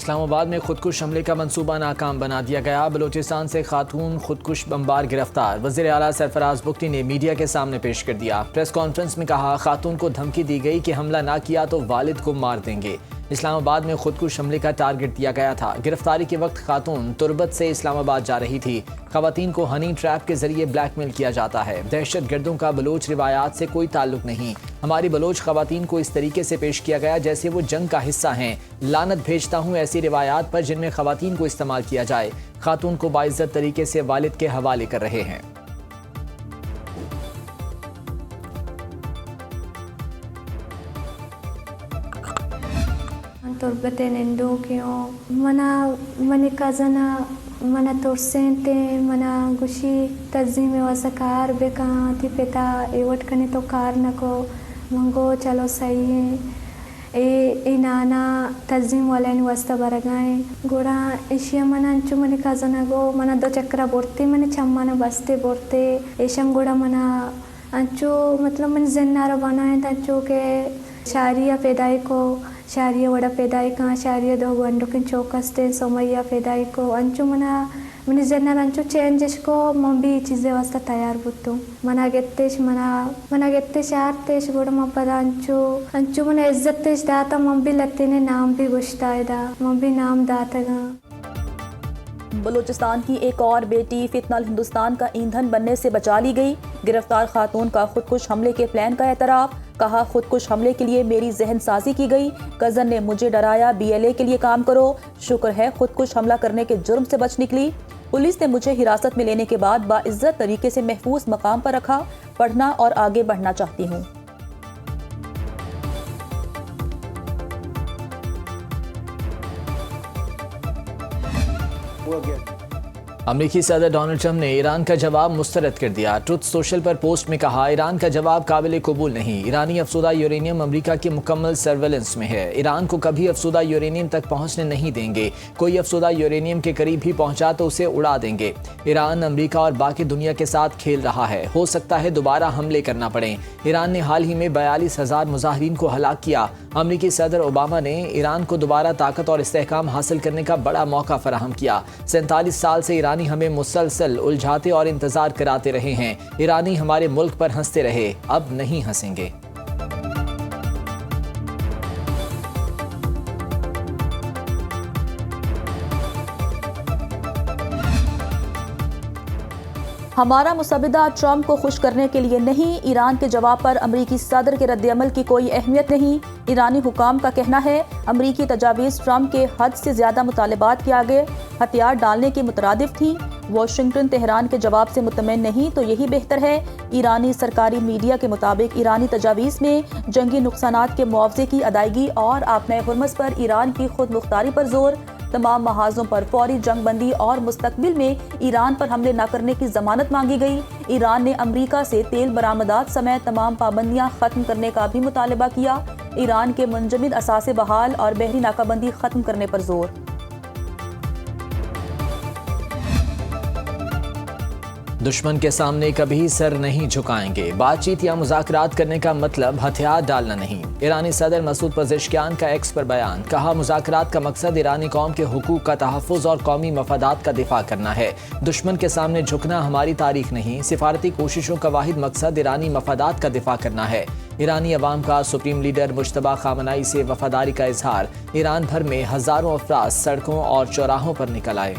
इस्लामाबाद में खुदकुश हमले का मंसूबा नाकाम बना दिया गया। बलूचिस्तान से खातून खुदकुश बमबार गिरफ्तार। वज़ीर आला सरफराज बुख्ती ने मीडिया के सामने पेश कर दिया। प्रेस कॉन्फ्रेंस में कहा, खातून को धमकी दी गई कि हमला ना किया तो वालिद को मार देंगे। इस्लामाबाद में खुदकुश हमले का टारगेट दिया गया था। गिरफ्तारी के वक्त खातून तुरबत से इस्लामाबाद जा रही थी। खवातीन को हनी ट्रैप के जरिए ब्लैकमेल किया जाता है। दहशत गर्दों का बलोच रिवायात से कोई ताल्लुक नहीं। हमारी बलोच खवातीन को इस तरीके से पेश किया गया जैसे वो जंग का हिस्सा हैं। लानत भेजता हूँ ऐसी रिवायात पर जिनमें खवातीन को इस्तेमाल किया जाए। खातून को बाइज्जत तरीके से वालिद के हवाले कर रहे हैं। तुरबत निंदो क्यों मना मने कज़ना मना तोरसेंते मना गुशी तज़ीम वसकार बेका थी पेता एवट कने तो कार नको मंगो चलो सही है ए नाना तज़ीम वाले वस्ता बरगाए गोड़ा एशिया मना अंचु मने कज़ना गो मना दो चक्रा बोरते मने चम्माना बस्ते बोरते एशम गोड़ा मना अंचु मतलब मन जन्नारा बनाए तंचु के शारिया पैदाई को शारिया वड़ा पैदाई का शारिया दो गंडुकिन चौकस्ते सोमैया पैदाई को अंचु मना मनी जन्नर अंचु चेंजेस को मंबी चीज़ें वास्ता तैयार बुत्तु मना गेत्तेश आर्तेश गोड़ा मपदा अंचु मना इज्जतेश दाता मंबी लत्तीने नाम भी गुश्तायदा मंबी नाम दातगा। बलूचिस्तान की एक और बेटी फितनल हिंदुस्तान का ईंधन बनने से बचा ली गई। गिरफ्तार खातून का खुदकुश हमले के प्लान का एतराफ़। कहा, खुदकुश हमले के लिए मेरी जहन साजी की गई। कज़न ने मुझे डराया, BLA के लिए काम करो। शुक्र है खुदकुश हमला करने के जुर्म से बच निकली। पुलिस ने मुझे हिरासत में लेने के बाद बाइज्जत तरीके से महफूज मकाम पर रखा। पढ़ना और आगे बढ़ना चाहती हूँ। अमेरिकी सदर डोनाल्ड ट्रंप ने ईरान का जवाब मुस्तरद कर दिया। ट्रुथ सोशल पर पोस्ट में कहा, ईरान का जवाब काबिल कबूल नहीं। ईरानी अफसुदा यूरेनियम अमेरिका की मुकम्मल सर्वेलेंस में है। ईरान को कभी अफसुदा यूरेनियम तक पहुंचने नहीं देंगे। कोई अफसुदा यूरेनियम के करीब भी पहुंचा तो उसे उड़ा देंगे। ईरान अमेरिका और बाकी दुनिया के साथ खेल रहा है। हो सकता है दोबारा हमले करना पड़े। ईरान ने हाल ही में 42,000 मुजाहिरीन को हलाक किया। अमेरिकी सदर ओबामा ने ईरान को दोबारा ताकत और इस्तेहकाम हासिल करने का बड़ा मौका फराहम किया। 47 साल से ईरानी हमें मुसलसल उलझाते और इंतजार कराते रहे हैं। ईरानी हमारे मुल्क पर हंसते रहे, अब नहीं हंसेंगे। हमारा मुसविदा ट्रंप को खुश करने के लिए नहीं। ईरान के जवाब पर अमरीकी सदर के रद्द-ए-अमल की कोई अहमियत नहीं। ईरानी हुकाम का कहना है, अमरीकी तजावीज़ ट्रंप के हद से ज़्यादा मुतालबात के आगे हथियार डालने की मुतरादिफ थी। वाशिंगटन तेहरान के जवाब से मुतमईन नहीं तो यही बेहतर है। ईरानी सरकारी मीडिया के मुताबिक ईरानी तजावीज़ में जंगी नुकसानात के मुआवजे की अदायगी और आपने हुर्मस पर ईरान की खुद मुख्तारी पर जोर। तमाम महाजों पर फौरी जंग बंदी और मुस्तकबिल में ईरान पर हमले न करने की जमानत मांगी गई। ईरान ने अमरीका से तेल बरामदात समेत तमाम पाबंदियां खत्म करने का भी मुतालबा किया। ईरान के मुंजमद असासे बहाल और बहरी नाकाबंदी खत्म करने पर जोर। दुश्मन के सामने कभी सर नहीं झुकाएंगे। बातचीत या मुज़ाकरात करने का मतलब हथियार डालना नहीं। ईरानी सदर मसूद पज़ेश्कियान का एक्स पर बयान। कहा, मुज़ाकरात का मकसद ईरानी कौम के हुकूक का तहफ़्फ़ुज़ और कौमी मफादात का दिफा करना है। दुश्मन के सामने झुकना हमारी तारीख नहीं। सिफारती कोशिशों का वाहिद मकसद ईरानी मफादात का दिफा करना है। ईरानी अवाम का सुप्रीम लीडर मुश्तबा खामनाई से वफादारी का इजहार। ईरान भर में हज़ारों अफराद सड़कों और चौराहों पर निकल आए।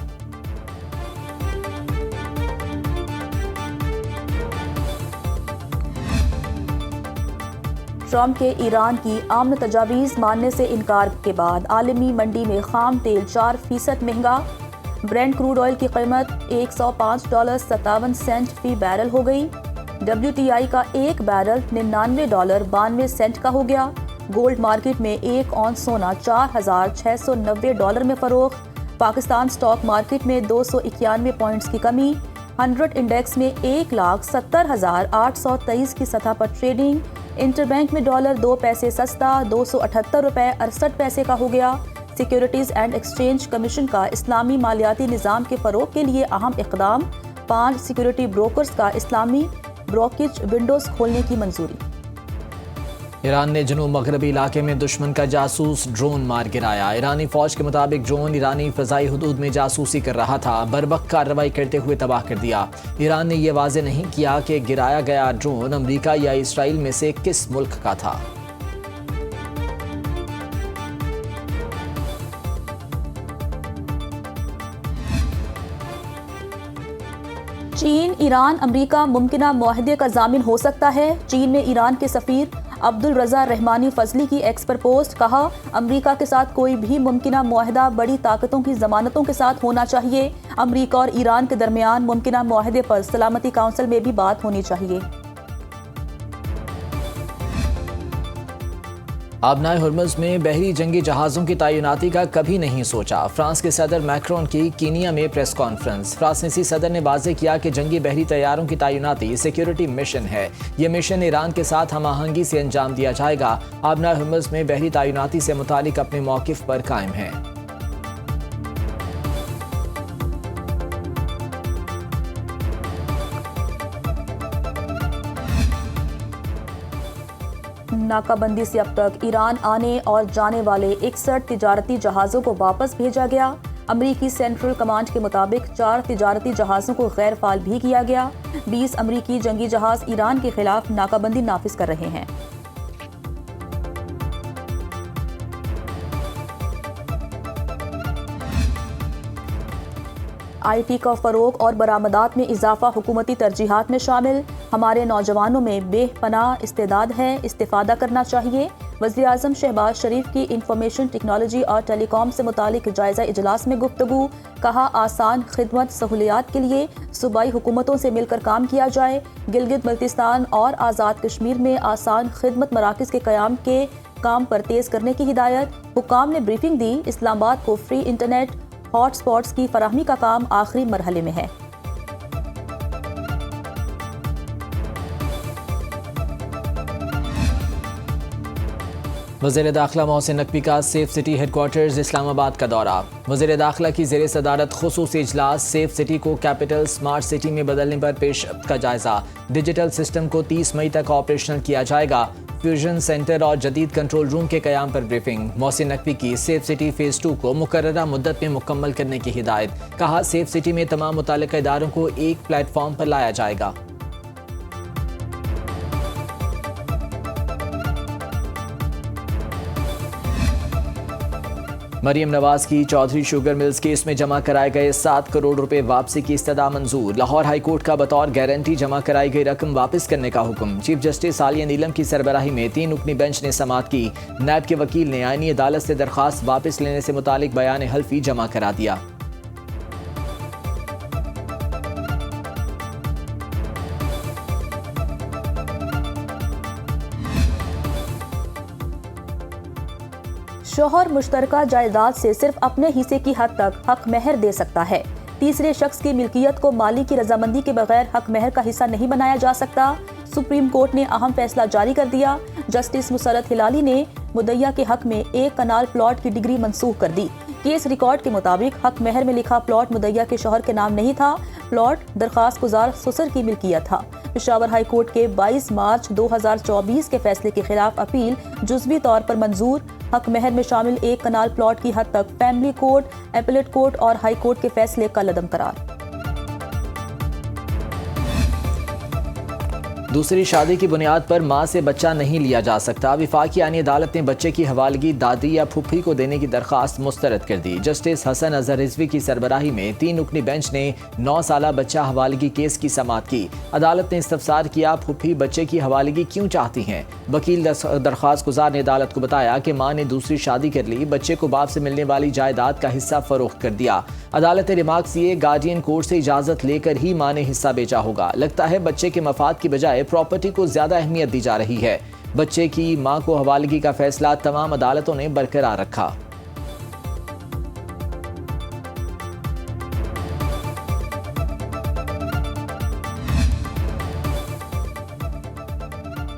ट्रंप के ईरान की आमन तजावीज़ मानने से इनकार के बाद आलमी मंडी में खाम तेल 4% महंगा। ब्रेंट क्रूड ऑयल की कीमत $105.57 फी बैरल हो गई। WTI का एक बैरल $99.92 का हो गया। गोल्ड मार्केट में 1 औंस सोना $4,690 में फरोख्त। पाकिस्तान स्टॉक मार्केट में 291 पॉइंट्स की कमी। 100 इंडेक्स में 1,70,823 की सतह पर ट्रेडिंग। इंटरबैंक में डॉलर 2 पैसे सस्ता $278.68 का हो गया। सिक्योरिटीज़ एंड एक्सचेंज कमीशन का इस्लामी मालियाती निज़ाम के फ़रोग के लिए अहम इक़दाम। 5 सिक्योरिटी ब्रोकर्स का इस्लामी ब्रोकरेज विंडोज़ खोलने की मंजूरी। ईरान ने जनूब मगरबी इलाके में दुश्मन का जासूस ड्रोन मार गिराया। ईरानी फौज के मुताबिक ड्रोन ईरानी फ़ज़ाई हुदूद में जासूसी कर रहा था, बरवक्त कार्रवाई करते हुए तबाह कर दिया। ईरान ने यह वाज़ेह नहीं किया कि गिराया गया ड्रोन अमरीका या इसराइल में से किस मुल्क का था। चीन ईरान अमरीका मुमकिना मुआहदे का जामिन हो सकता है। चीन में ईरान के सफ़ीर अब्दुल रज़ा रहमानी फजली की एक्स पर पोस्ट, कहा अमरीका के साथ कोई भी मुमकिना मुआहदा बड़ी ताकतों की जमानतों के साथ होना चाहिए। अमरीका और ईरान के दरमियान मुमकिना मुआहदे पर सलामती काउंसिल में भी बात होनी चाहिए। आबनाए हुर्मुज़ में बहरी जंगी जहाज़ों की तैनाती का कभी नहीं सोचा। फ्रांस के सदर मैक्रोन की कीनिया में प्रेस कॉन्फ्रेंस। फ्रांसीसी सदर ने वाज़ेह किया कि जंगी बहरी तैयारों की तैनाती सिक्योरिटी मिशन है। ये मिशन ईरान के साथ हम आहंगी से अंजाम दिया जाएगा। आबनाए हुर्मुज़ में बहरी तैनाती से मुतालिक अपने मौक़िफ़ पर कायम है। नाकाबंदी से अब तक ईरान आने और जाने वाले 61 तिजारती जहाज़ों को वापस भेजा गया। अमरीकी सेंट्रल कमांड के मुताबिक 4 तिजारती जहाज़ों को गैर फाल भी किया गया। 20 अमरीकी जंगी जहाज़ ईरान के खिलाफ नाकाबंदी नाफिज कर रहे हैं। IT का फ़रोग और बरामदात में इजाफा हुकूमती तरजीहात में शामिल। हमारे नौजवानों में बेपनाह इस्तेदाद है, इस्तिफादा करना चाहिए। वज़ीर आज़म शहबाज शरीफ की इंफॉर्मेशन टेक्नोलॉजी और टेलीकॉम से मुतालिक जायज़ा इजलास में गुफ्तगू, कहा आसान खिदमत सहूलियात के लिए सूबाई हुकूमतों से मिलकर काम किया जाए। गिलगित बल्तिस्तान और आज़ाद कश्मीर में आसान खिदमत मराकज़ के क़याम के काम पर तेज़ करने की हिदायत। हुकाम ने ब्रीफिंग दी। इस्लामाबाद को फ्री इंटरनेट हॉटस्पॉट्स की फराहमी का काम आखिरी मरहले में है। वज़ीर दाखिला मोहसिन नकवी का सेफ सिटी हेडक्वार्टर्स इस्लामाबाद का दौरा। वज़ीर दाखिला की ज़ेर सदारत खुसूसी इजलास। सेफ सिटी को कैपिटल स्मार्ट सिटी में बदलने पर पेशरफ्त का जायजा। डिजिटल सिस्टम को 30 मई तक ऑपरेशनल किया जाएगा। फ्यूजन सेंटर और जदीद कंट्रोल रूम के क़याम पर ब्रीफिंग। मोहसिन नकवी की सेफ सिटी फ़ेज़ 2 को मुकर्ररा मुद्दत में मुकम्मल करने की हिदायत। कहा सेफ सिटी में तमाम मुताल्लिक़ा इदारों को एक प्लेटफॉर्म पर लाया जाएगा। मरीम नवाज की चौधरी शुगर मिल्स केस में जमा कराए गए 7 करोड़ रुपए वापसी की इस्तदा मंजूर। लाहौर हाई कोर्ट का बतौर गारंटी जमा कराई गई रकम वापस करने का हुक्म। चीफ जस्टिस आलिया नीलम की सरबराही में 3 रुकनी बेंच ने समाअत की। नैब के वकील ने आईनी अदालत से दरख्वास्त वापस लेने से मुतालिक बयान हल्फी जमा करा दिया। शोहर मुश्तरका जायदाद से सिर्फ अपने हिस्से की हद तक हक महर दे सकता है। तीसरे शख्स की मिल्कियत को मालिक की रजामंदी के बगैर हक महर का हिस्सा नहीं बनाया जा सकता। सुप्रीम कोर्ट ने अहम फैसला जारी कर दिया। जस्टिस मुसरत हिलाली ने मुद्दइया के हक में एक कनाल प्लॉट की डिग्री मंसूख कर दी। केस रिकॉर्ड के मुताबिक हक महर में लिखा प्लॉट मुद्दइया के शोहर के नाम नहीं था। प्लॉट दरखास्त गुजार ससुर की मिल्कियत था। पेशावर हाई कोर्ट के 22 मार्च 2024 के फैसले के खिलाफ अपील जुज़वी तौर पर मंजूर। हक महर में शामिल एक कनाल प्लॉट की हद तक फैमिली कोर्ट, एपलेट कोर्ट और हाई कोर्ट के फैसले का लदम करार। दूसरी शादी की बुनियाद पर मां से बच्चा नहीं लिया जा सकता। वफाकी आईनी अदालत ने बच्चे की हवालगी दादी या फुफ्फी को देने की दरख्वास्त मुस्तरद कर दी। जस्टिस हसन अजहर रिजवी की सरबराही में 3 रुकनी बेंच ने 9 साला बच्चा हवालगी केस की समाअत की। अदालत ने इस्तफसार किया, फुफ्फी बच्चे की हवालगी क्यों चाहती हैं। वकील दरख्वास्त गुजार ने अदालत को बताया कि मां ने दूसरी शादी कर ली, बच्चे को बाप से मिलने वाली जायदाद का हिस्सा फरोख्त कर दिया। अदालत ने रिमार्क्स दिए, गार्डियन कोर्ट से इजाजत लेकर ही मां ने हिस्सा बेचा होगा। लगता है बच्चे के मफाद की बजाय प्रॉपर्टी को ज्यादा अहमियत दी जा रही है। बच्चे की मां को हवालगी का फैसला तमाम अदालतों ने बरकरार रखा।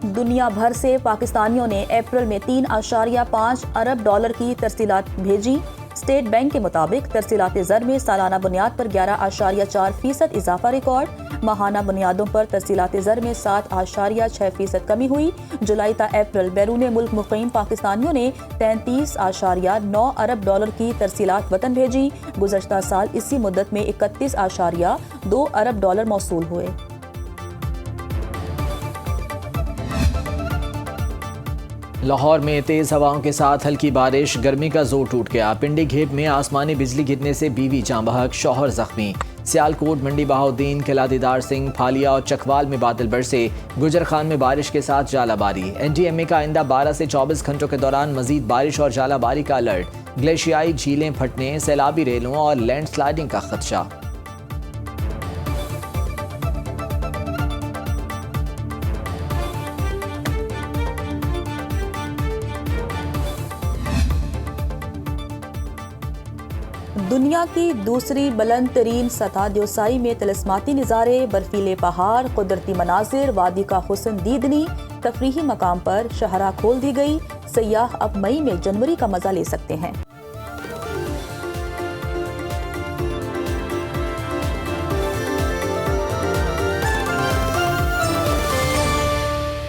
दुनिया भर से पाकिस्तानियों ने अप्रैल में $3.5 अरब की तरसीलात भेजी। स्टेट बैंक के मुताबिक तरसीलात ज़र में सालाना बुनियाद पर 11.4% इजाफा रिकॉर्ड। माहाना बुनियादों पर तरसीलात ज़र में 7.6% कमी हुई। जुलाई ता अप्रैल बैरून मुल्क मुक़ीम पाकिस्तानियों ने 33.9 अरब डॉलर की तरसीलात वतन भेजी। गुज़श्ता साल इसी मुद्दत में 31.2 अरब डॉलर मौसूल हुए। लाहौर में तेज हवाओं के साथ हल्की बारिश, गर्मी का जोर टूट गया। पिंडी घेप में आसमानी बिजली गिरने से बीवी जाँ बहक, शौहर जख्मी। सियालकोट, मंडी बहाउद्दीन, किला दीदार सिंह, फालिया और चकवाल में बादल बरसे। गुजर खान में बारिश के साथ जालाबारी। NDMA का आइंदा 12 से 24 घंटों के दौरान मजीद बारिश और जालाबारी का अलर्ट। ग्लेशियाई झीलें फटने, सैलाबी रेलों और लैंडस्लाइडिंग का खदशा। दुनिया की दूसरी बुलंद तरीन सतह द्योसाई में तिलिस्माती नज़ारे, बर्फीले पहाड़, कुदरती मनाजिर, वादी का हुस्न दीदनी। तफरीही मकाम पर शहरा खोल दी गई। सयाह अब मई में जनवरी का मजा ले सकते हैं।